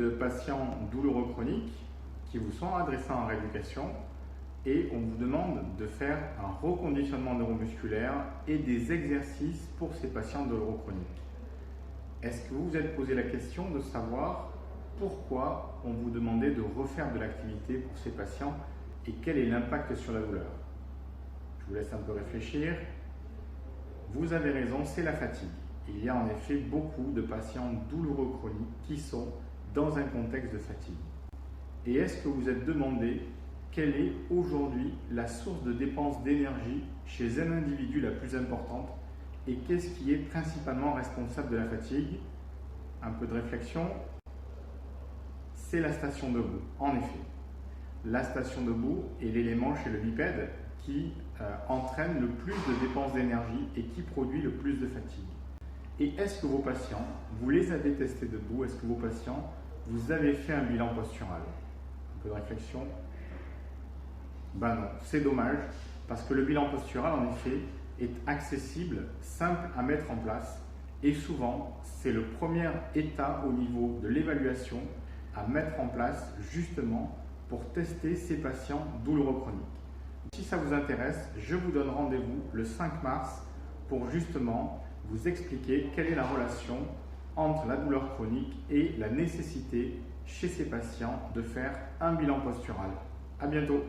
De patients douloureux chroniques qui vous sont adressés en rééducation et on vous demande de faire un reconditionnement neuromusculaire et des exercices pour ces patients douloureux chroniques. Est-ce que vous vous êtes posé la question de savoir pourquoi on vous demandait de refaire de l'activité pour ces patients et quel est l'impact sur la douleur? Je vous laisse un peu réfléchir. Vous avez raison, c'est la fatigue. Il y a en effet beaucoup de patients douloureux chroniques qui sont dans un contexte de fatigue. Et est-ce que vous êtes demandé quelle est aujourd'hui la source de dépense d'énergie chez un individu la plus importante et qu'est-ce qui est principalement responsable de la fatigue? Un peu de réflexion, c'est la station debout. En effet, la station debout est l'élément chez le bipède qui entraîne le plus de dépenses d'énergie et qui produit le plus de fatigue. Et est-ce que vos patients, vous les avez testés debout? Est-ce que vos patients, vous avez fait un bilan postural? Un peu de réflexion. Ben non, c'est dommage parce que le bilan postural en effet est accessible, simple à mettre en place et souvent c'est le premier état au niveau de l'évaluation à mettre en place justement pour tester ces patients douloureux chroniques. Si ça vous intéresse, je vous donne rendez-vous le 5 mars pour justement vous expliquer quelle est la relation entre la douleur chronique et la nécessité chez ces patients de faire un bilan postural. À bientôt.